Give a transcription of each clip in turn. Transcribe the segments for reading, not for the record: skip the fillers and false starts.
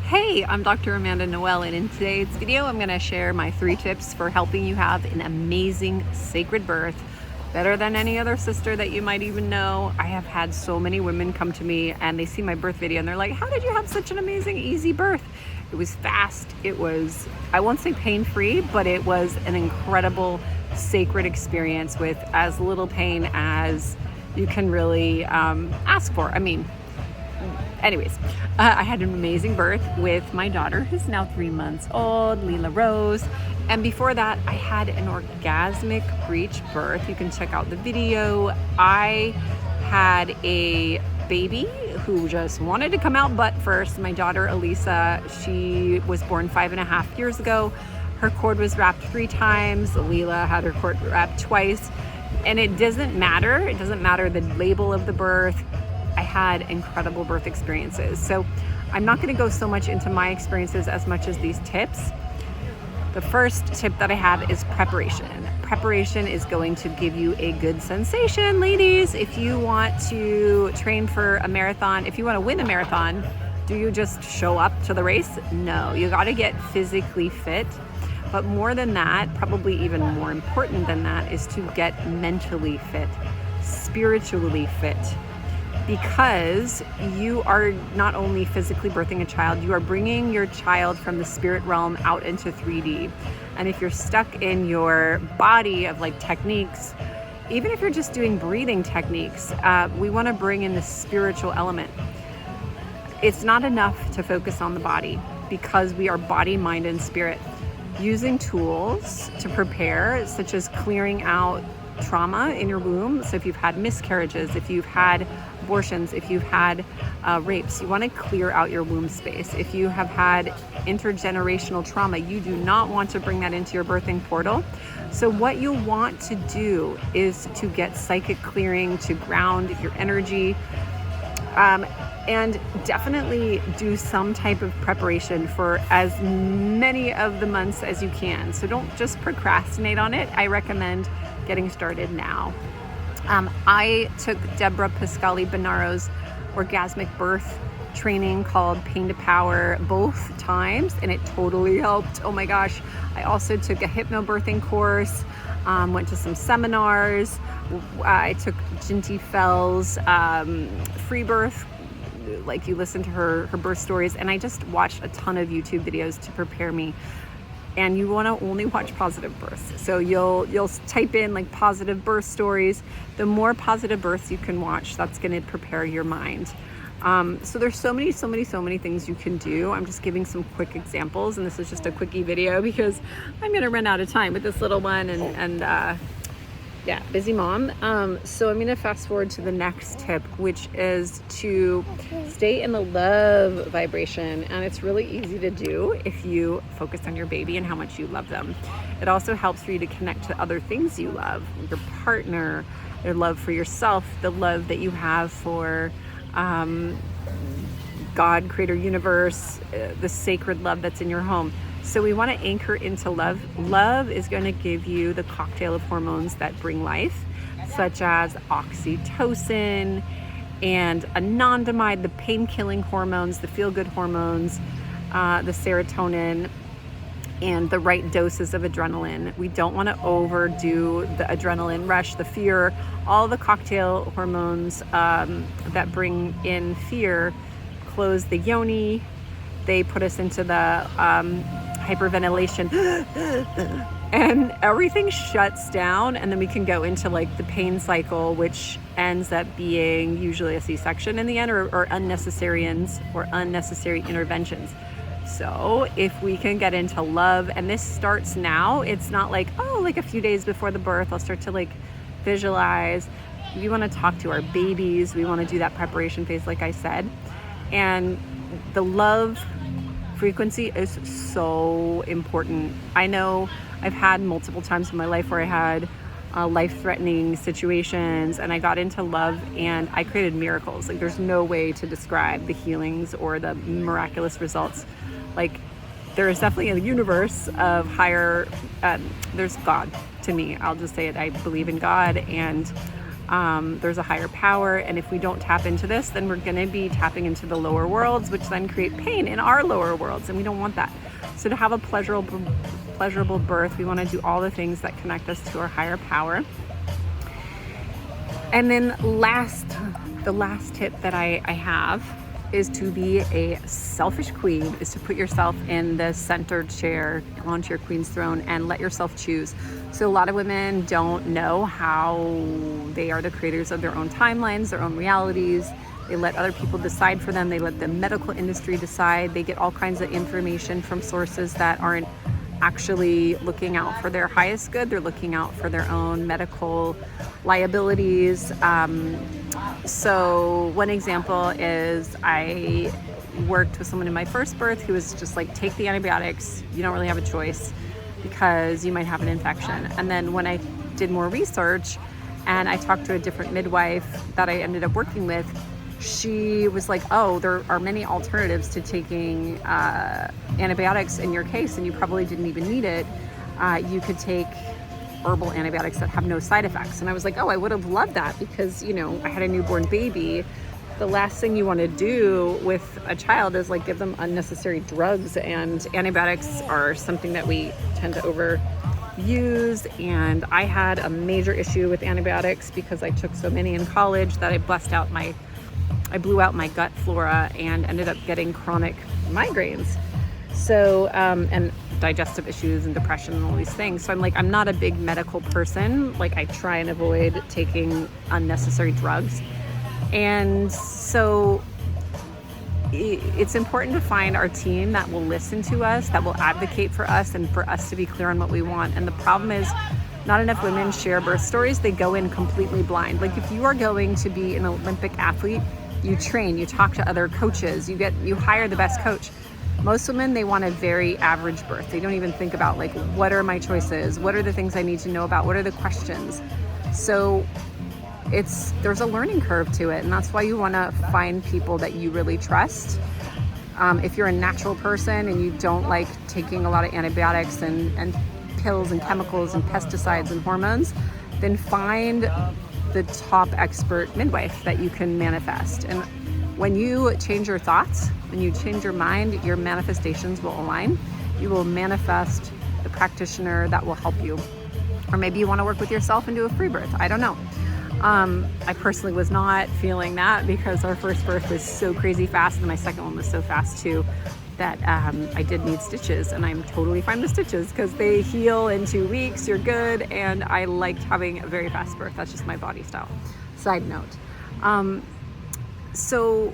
Hey, I'm Dr. Amanda Noel, and in today's video, I'm going to share my 3 tips for helping you have an amazing sacred birth, better than any other sister that you might even know. I have had so many women come to me and they see my birth video and they're like, how did you have such an amazing, easy birth? It was fast. It was, I won't say pain-free, but it was an incredible sacred experience with as little pain as you can really ask for. Anyways, I had an amazing birth with my daughter, who's now 3 months old, Leela Rose. And before that, I had an orgasmic breech birth. You can check out the video. I had a baby who just wanted to come out butt first. My daughter, Elisa, she was born 5.5 years ago. Her cord was wrapped 3 times. Leela had her cord wrapped twice. And it doesn't matter. It doesn't matter the label of the birth. I had incredible birth experiences. So I'm not going to go so much into my experiences as much as these tips. The first tip that I have is preparation. Preparation is going to give you a good sensation, ladies. If you want to train for a marathon, if you want to win a marathon, do you just show up to the race? No, you got to get physically fit. But more than that, probably even more important than that, is to get mentally fit, spiritually fit. Because you are not only physically birthing a child, you are bringing your child from the spirit realm out into 3D. And if you're stuck in your body of like techniques, even if you're just doing breathing techniques, we want to bring in the spiritual element. It's not enough to focus on the body because we are body, mind, and spirit. Using tools to prepare, such as clearing out trauma in your womb. So if you've had miscarriages, if you've had abortions, if you've had rapes, you want to clear out your womb space. If you have had intergenerational trauma, you do not want to bring that into your birthing portal. So what you want to do is to get psychic clearing, to ground your energy, and definitely do some type of preparation for as many of the months as you can. So don't just procrastinate on it. I recommend getting started now. I took Deborah Pascali-Bonaro's orgasmic birth training called Pain to Power both times, and it totally helped. Oh my gosh. I also took a hypnobirthing course, went to some seminars. I took Jinty Fell's free birth, like you listen to her birth stories, and I just watched a ton of YouTube videos to prepare me. And you want to only watch positive births. So you'll type in like positive birth stories. The more positive births you can watch, that's going to prepare your mind. So there's so many things you can do. I'm just giving some quick examples, and this is just a quickie video because I'm going to run out of time with this little one and yeah, busy mom. So I'm going to fast forward to the next tip, which is to stay in the love vibration. And it's really easy to do if you focus on your baby and how much you love them. It also helps for you to connect to other things you love, your partner, your love for yourself, the love that you have for God, creator, universe, the sacred love that's in your home. So we want to anchor into love. Love is going to give you the cocktail of hormones that bring life, such as oxytocin and anandamide, the pain-killing hormones, the feel-good hormones, the serotonin, and the right doses of adrenaline. We don't want to overdo the adrenaline rush, the fear, all the cocktail hormones that bring in fear close the yoni. They put us into the hyperventilation and everything shuts down, and then we can go into like the pain cycle, which ends up being usually a C-section in the end, or unnecessary interventions. So if we can get into love, and this starts now, it's not like, oh, like a few days before the birth I'll start to like visualize. We want to talk to our babies. We want to do that preparation phase, like I said. And the love frequency is so important. I know I've had multiple times in my life where I had life-threatening situations, and I got into love and I created miracles. Like there's no way to describe the healings or the miraculous results. Like there is definitely a universe of higher, there's God to me. I'll just say it. I believe in God, and There's a higher power, and if we don't tap into this, then we're going to be tapping into the lower worlds, which then create pain in our lower worlds, and we don't want that. So to have a pleasurable birth, we want to do all the things that connect us to our higher power. And then the last tip that I have is to be a selfish queen, is to put yourself in the center chair onto your queen's throne and let yourself choose. So a lot of women don't know how they are the creators of their own timelines, their own realities. They let other people decide for them. They let the medical industry decide. They get all kinds of information from sources that aren't actually looking out for their highest good. They're looking out for their own medical liabilities. So one example is I worked with someone in my first birth who was just like, take the antibiotics. You don't really have a choice because you might have an infection. And then when I did more research and I talked to a different midwife that I ended up working with, she was like, oh, there are many alternatives to taking antibiotics in your case, and you probably didn't even need it. You could take herbal antibiotics that have no side effects. And I was like, oh, I would have loved that because, you know, I had a newborn baby. The last thing you want to do with a child is like give them unnecessary drugs, and antibiotics are something that we tend to overuse. And I had a major issue with antibiotics because I took so many in college that I blew out my gut flora and ended up getting chronic migraines. So, and digestive issues and depression and all these things. So I'm like, I'm not a big medical person. Like I try and avoid taking unnecessary drugs. And so it's important to find our team that will listen to us, that will advocate for us, and for us to be clear on what we want. And the problem is not enough women share birth stories. They go in completely blind. Like if you are going to be an Olympic athlete, you train, you talk to other coaches, you hire the best coach. Most women, they want a very average birth. They don't even think about like, what are my choices? What are the things I need to know about? What are the questions? So there's a learning curve to it. And that's why you want to find people that you really trust. If you're a natural person and you don't like taking a lot of antibiotics and pills and chemicals and pesticides and hormones, then find the top expert midwife that you can manifest. And when you change your thoughts, when you change your mind, your manifestations will align. You will manifest the practitioner that will help you. Or maybe you want to work with yourself and do a free birth. I don't know. I personally was not feeling that because our first birth was so crazy fast, and my second one was so fast too, that I did need stitches, and I'm totally fine with stitches because they heal in 2 weeks, you're good, and I liked having a very fast birth. That's just my body style. Side note. So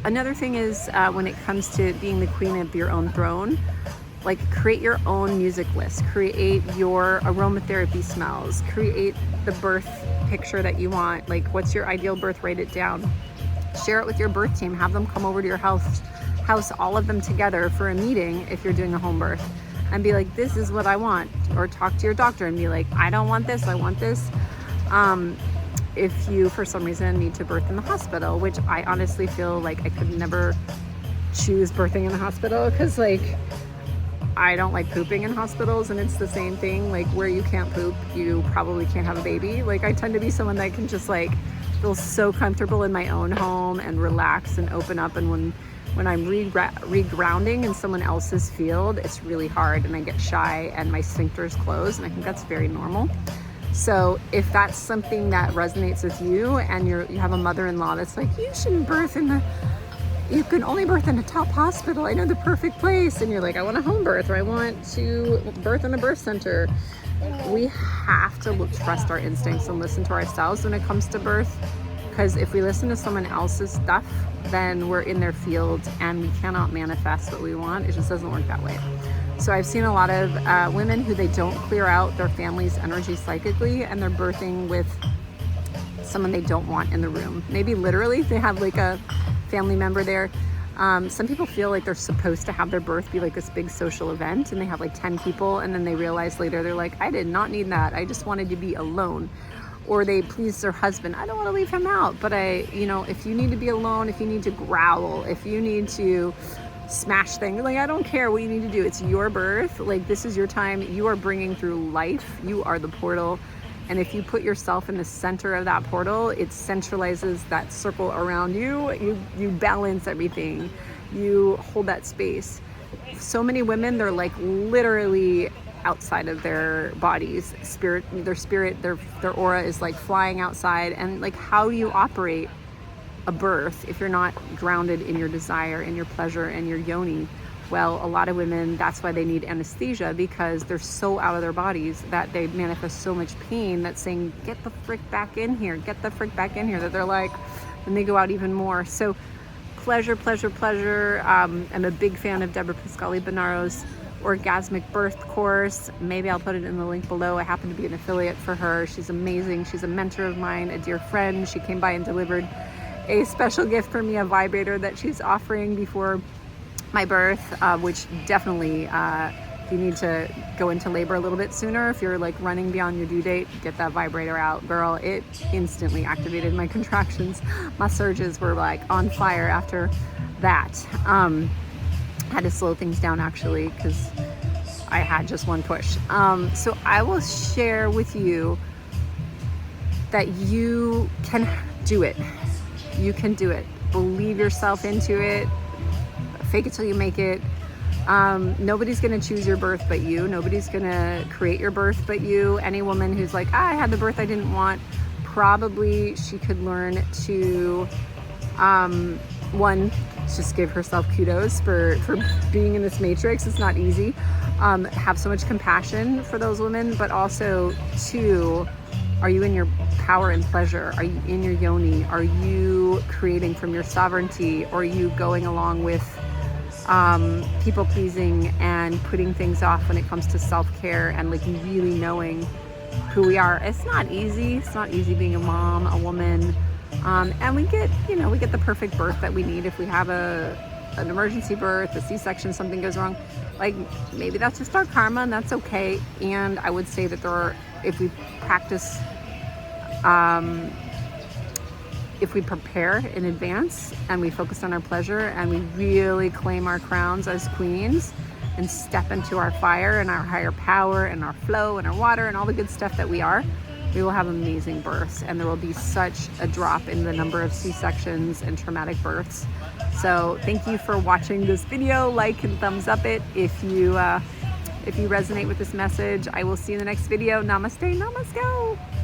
another thing is when it comes to being the queen of your own throne, like create your own music list, create your aromatherapy smells, create the birth picture that you want. Like what's your ideal birth? Write it down. Share it with your birth team. Have them come over to your house, all of them together for a meeting if you're doing a home birth, and be like, this is what I want. Or talk to your doctor and be like, I don't want this, I want this. If you, for some reason, need to birth in the hospital, which I honestly feel like I could never choose birthing in the hospital because like I don't like pooping in hospitals, and it's the same thing. Like where you can't poop, you probably can't have a baby. Like I tend to be someone that can just like feel so comfortable in my own home and relax and open up. And when I'm regrounding in someone else's field, it's really hard, and I get shy and my sphincters close, and I think that's very normal. So if that's something that resonates with you, and you have a mother-in-law that's like, you shouldn't birth you can only birth in a top hospital, I know the perfect place, and you're like, I want a home birth, or I want to birth in a birth center. We have to trust our instincts and listen to ourselves when it comes to birth, because if we listen to someone else's stuff, then we're in their field and we cannot manifest what we want. It just doesn't work that way. So I've seen a lot of women who they don't clear out their family's energy psychically, and they're birthing with someone they don't want in the room. Maybe literally they have like a family member there. Some people feel like they're supposed to have their birth be like this big social event, and they have like 10 people, and then they realize later they're like, I did not need that. I just wanted to be alone. Or they please their husband. I don't want to leave him out, but if you need to be alone, if you need to growl, if you need to smash things, like I don't care what you need to do. It's your birth. Like this is your time. You are bringing through life. You are the portal. And if you put yourself in the center of that portal, it centralizes that circle around you. You balance everything. You hold that space. So many women, they're like literally outside of their bodies. Their aura is like flying outside. And like, how do you operate a birth if you're not grounded in your desire and your pleasure and your yoni? Well, a lot of women, that's why they need anesthesia, because they're so out of their bodies that they manifest so much pain that's saying, get the frick back in here, get the frick back in here, that they're like, and they go out even more. So pleasure, pleasure, pleasure. I'm a big fan of Deborah Pascali-Bonaro's Orgasmic Birth course. Maybe I'll put it in the link below. I happen to be an affiliate for her. She's amazing. She's a mentor of mine, a dear friend. She came by and delivered a special gift for me, a vibrator that she's offering before my birth, which definitely, if you need to go into labor a little bit sooner, if you're like running beyond your due date, get that vibrator out. Girl, it instantly activated my contractions. My surges were like on fire after that. Had to slow things down actually, because I had just one push. So I will share with you that you can do it. You can do it. Believe yourself into it. Fake it till you make it. Nobody's gonna choose your birth but you. Nobody's gonna create your birth but you. Any woman who's like, I had the birth I didn't want, probably she could learn to, one, just give herself kudos for being in this matrix. It's not easy. Have so much compassion for those women, but also two, are you in your power and pleasure? Are you in your yoni? Are you creating from your sovereignty? Or are you going along with people pleasing and putting things off when it comes to self-care and like really knowing who we are? It's not easy. It's not easy being a mom, a woman. And we get the perfect birth that we need. If we have an emergency birth, a C-section, something goes wrong, like maybe that's just our karma and that's okay. And I would say that if we practice, if we prepare in advance and we focus on our pleasure and we really claim our crowns as queens and step into our fire and our higher power and our flow and our water and all the good stuff that we are, we will have amazing births, and there will be such a drop in the number of C-sections and traumatic births. So thank you for watching this video. Like and thumbs up it if you resonate with this message. I will see you in the next video. Namaste, namaste.